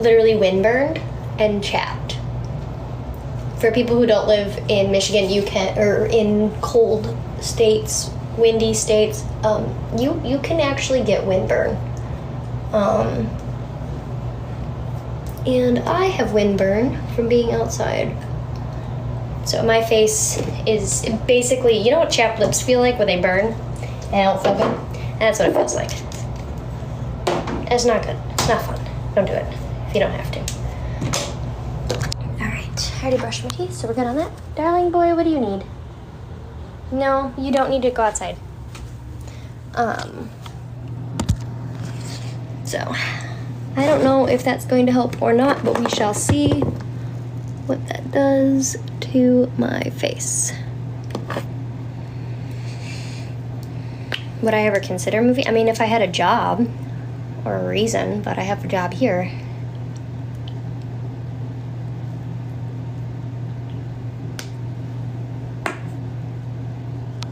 literally windburned and chapped. For people who don't live in Michigan, you can, or in cold states, windy states, you can actually get windburn. And I have windburn from being outside. So my face is basically, you know what chapped lips feel like when they burn and don't feel good? And that's what it feels like. And it's not good. It's not fun. Don't do it if you don't have to. Alright, I already brushed my teeth, so we're good on that. Darling boy, what do you need? No, you don't need to go outside. So, I don't know if that's going to help or not, but we shall see what that does to my face. Would I ever consider moving? I mean, if I had a job or a reason, but I have a job here.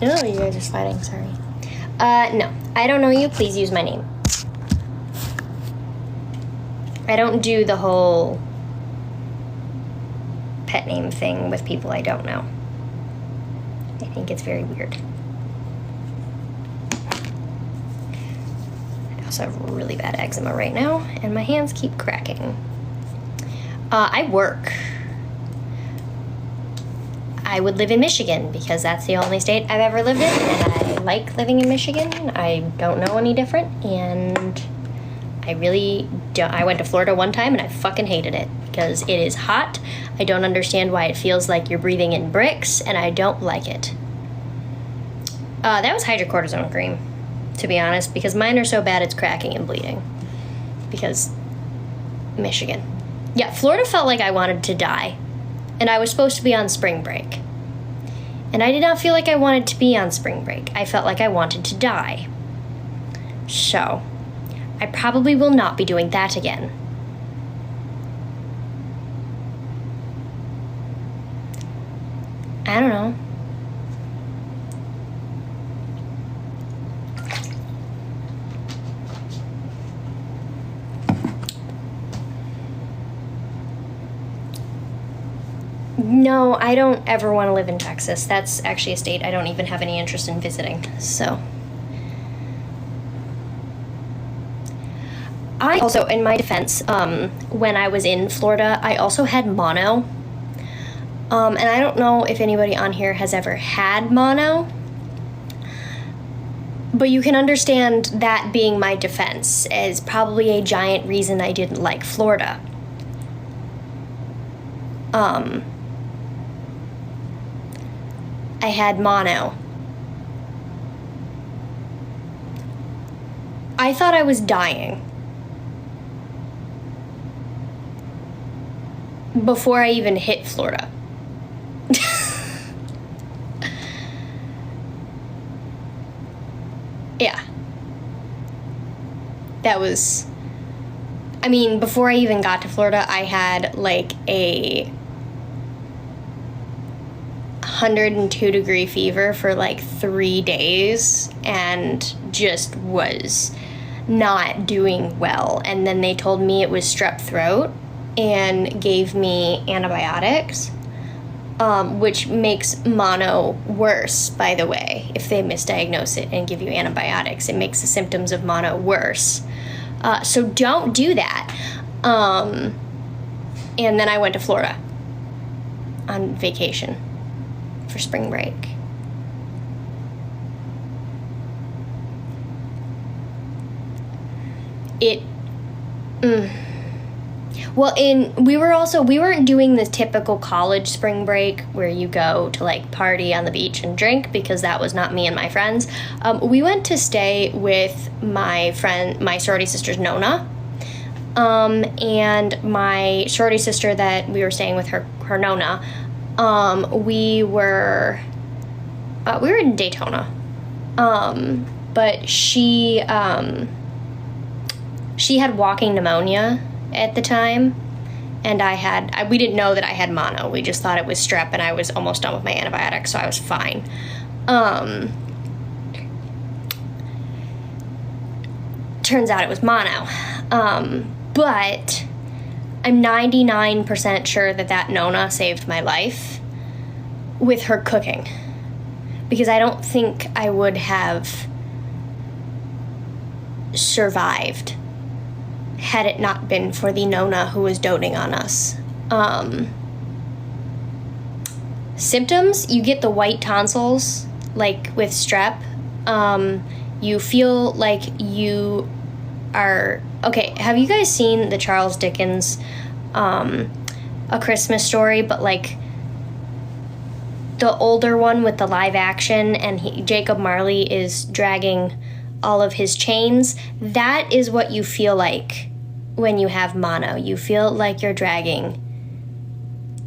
No, you guys are fighting, sorry. No, I don't know you, please use my name. I don't do the whole pet name thing with people I don't know. I think it's very weird. I also have really bad eczema right now, and my hands keep cracking. I work. I would live in Michigan because that's the only state I've ever lived in, and I like living in Michigan. I don't know any different, and I really don't. I went to Florida one time and I fucking hated it because it is hot. I don't understand why it feels like you're breathing in bricks, and I don't like it. That was hydrocortisone cream, to be honest, because mine are so bad it's cracking and bleeding. Because Michigan. Yeah, Florida felt like I wanted to die, and I was supposed to be on spring break. And I did not feel like I wanted to be on spring break. I felt like I wanted to die. So, I probably will not be doing that again. I don't know. No, I don't ever want to live in Texas. That's actually a state I don't even have any interest in visiting, so. I also, in my defense, when I was in Florida, I also had mono. And I don't know if anybody on here has ever had mono, but you can understand that being my defense as probably a giant reason I didn't like Florida. I had mono. I thought I was dying before I even hit Florida. Yeah. That was, I mean, before I even got to Florida, I had like a 102-degree fever for like 3 days and just was not doing well. And then they told me it was strep throat and gave me antibiotics, which makes mono worse, by the way. If they misdiagnose it and give you antibiotics, it makes the symptoms of mono worse. So don't do that. And then I went to Florida on vacation for spring break. Well, we weren't doing the typical college spring break where you go to like party on the beach and drink, because that was not me and my friends. We went to stay with my sorority sister's Nona, and my sorority sister that we were staying with, her Nona. We were in Daytona, but she had walking pneumonia at the time, and we didn't know that I had mono. We just thought it was strep, and I was almost done with my antibiotics, so I was fine. Turns out it was mono. But I'm 99% sure that Nona saved my life with her cooking. Because I don't think I would have survived had it not been for the Nona who was doting on us. Symptoms, you get the white tonsils, like with strep. You feel like you are... Okay, have you guys seen the Charles Dickens A Christmas Story, but like the older one with the live action, and Jacob Marley is dragging all of his chains? That is what you feel like when you have mono. You feel like you're dragging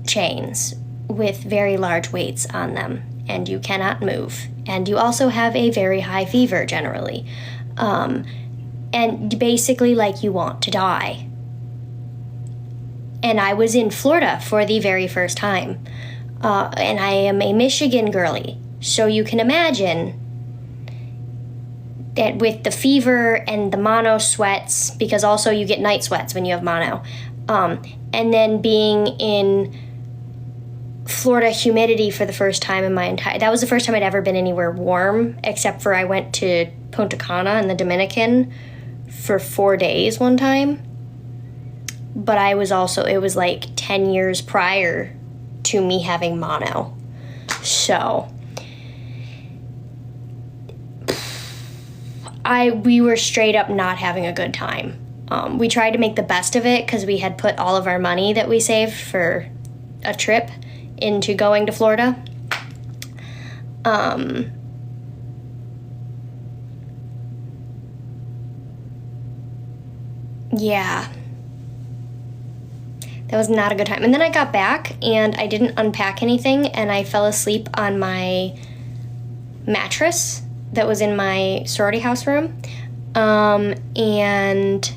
chains with very large weights on them, and you cannot move. And you also have a very high fever generally. And basically like you want to die. And I was in Florida for the very first time. And I am a Michigan girly. So you can imagine that with the fever and the mono sweats, because also you get night sweats when you have mono, and then being in Florida humidity for the first time in my entire... That was the first time I'd ever been anywhere warm, except for I went to Punta Cana in the Dominican for 4 days one time. But I was also... It was like 10 years prior to me having mono. So... we were straight up not having a good time. We tried to make the best of it because we had put all of our money that we saved for a trip into going to Florida. Yeah. That was not a good time. And then I got back and I didn't unpack anything, and I fell asleep on my mattress that was in my sorority house room. And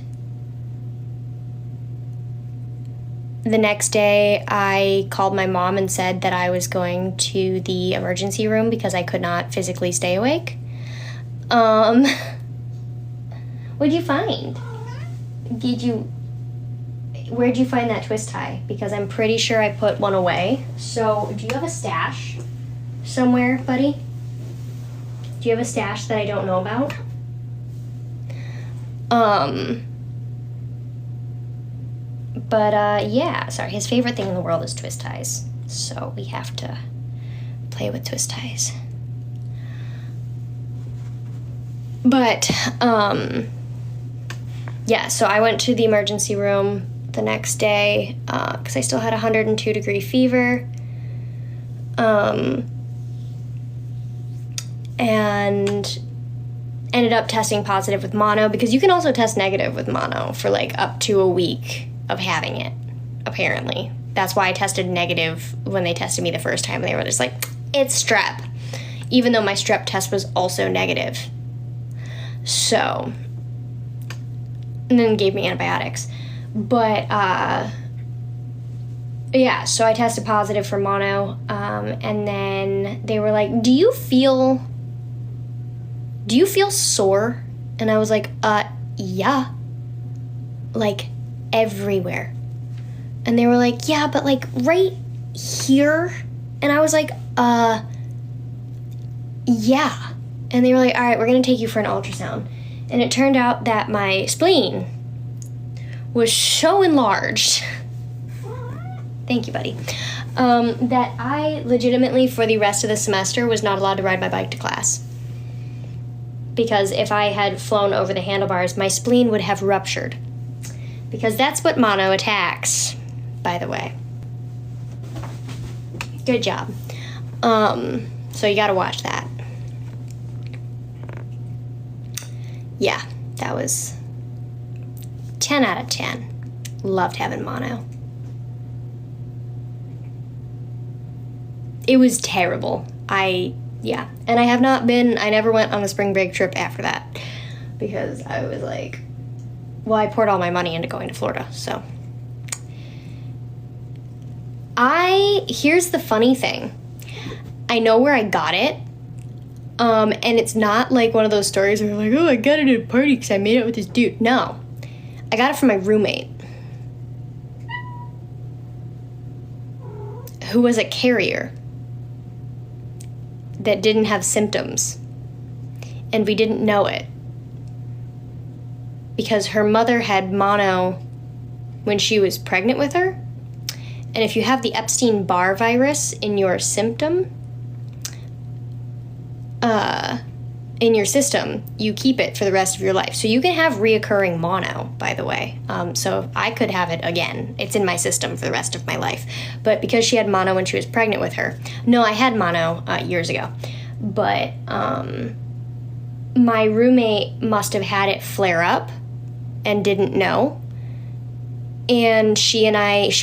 the next day I called my mom and said that I was going to the emergency room because I could not physically stay awake. What'd you find? Where'd you find that twist tie? Because I'm pretty sure I put one away. So, do you have a stash somewhere, buddy? Do you have a stash that I don't know about? Yeah, sorry, his favorite thing in the world is twist ties. So we have to play with twist ties. But, yeah, so I went to the emergency room the next day, because I still had 102-degree fever. And ended up testing positive with mono, because you can also test negative with mono for like up to a week of having it, apparently. That's why I tested negative when they tested me the first time. They were just like, it's strep, even though my strep test was also negative. So, and then gave me antibiotics. But, yeah, so I tested positive for mono, and then they were like, do you feel sore? And I was like, yeah. Like, everywhere. And they were like, yeah, but like right here. And I was like, yeah. And they were like, all right, we're going to take you for an ultrasound. And it turned out that my spleen was so enlarged. Thank you, buddy. That I legitimately, for the rest of the semester, was not allowed to ride my bike to class. Because if I had flown over the handlebars, my spleen would have ruptured. Because that's what mono attacks, by the way. Good job. So you gotta watch that. Yeah, that was 10 out of 10. Loved having mono. It was terrible. Yeah. And I never went on a spring break trip after that. Because I was like, well, I poured all my money into going to Florida, so. Here's the funny thing. I know where I got it. And it's not like one of those stories where you're like, oh, I got it at a party because I made it with this dude. No. I got it from my roommate. who was a carrier that didn't have symptoms. And we didn't know it. Because her mother had mono when she was pregnant with her. And if you have the Epstein-Barr virus in your system, you keep it for the rest of your life. So you can have reoccurring mono, by the way. So I could have it again. It's in my system for the rest of my life. But because she had mono when she was pregnant with her. No, I had mono years ago. But my roommate must have had it flare up and didn't know. And she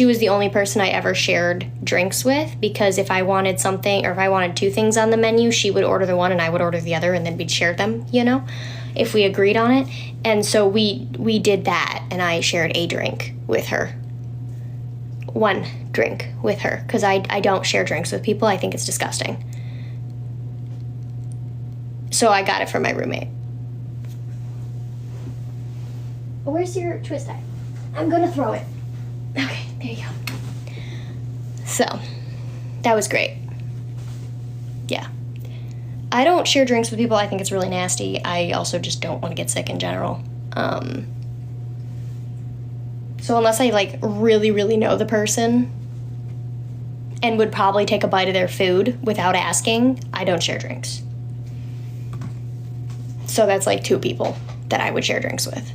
was the only person I ever shared drinks with, because if I wanted something, or if I wanted two things on the menu, she would order the one and I would order the other, and then we'd share them, if we agreed on it. And so we did that, and I shared a drink with her. One drink with her, because I don't share drinks with people. I think it's disgusting. So I got it from my roommate. Where's your twist tie? I'm gonna throw it. Okay, there you go. So, that was great. Yeah. I don't share drinks with people. I think it's really nasty. I also just don't want to get sick in general. So unless I, really, really know the person and would probably take a bite of their food without asking, I don't share drinks. So that's, 2 people that I would share drinks with.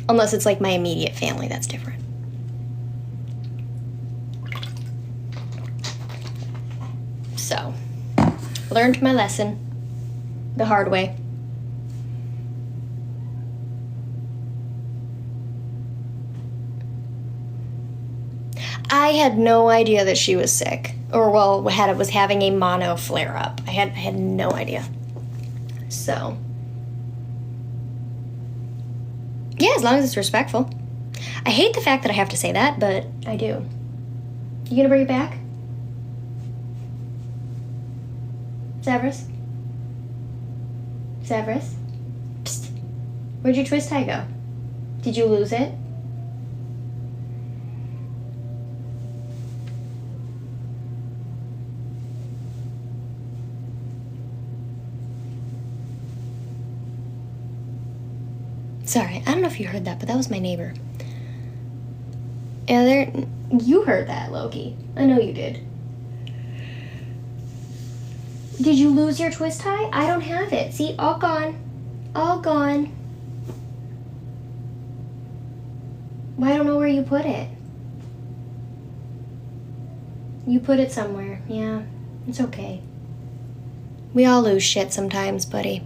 Unless it's my immediate family, that's different. So, learned my lesson the hard way. I had no idea that she was sick, or was having a mono flare up. I had no idea. So. Yeah, as long as it's respectful. I hate the fact that I have to say that, but I do. You gonna bring it back? Severus? Severus? Psst. Where'd your twist tie go? Did you lose it? Sorry, I don't know if you heard that, but that was my neighbor. You heard that, Loki. I know you did. Did you lose your twist tie? I don't have it. See, all gone. All gone. Well, I don't know where you put it. You put it somewhere. Yeah, it's okay. We all lose shit sometimes, buddy.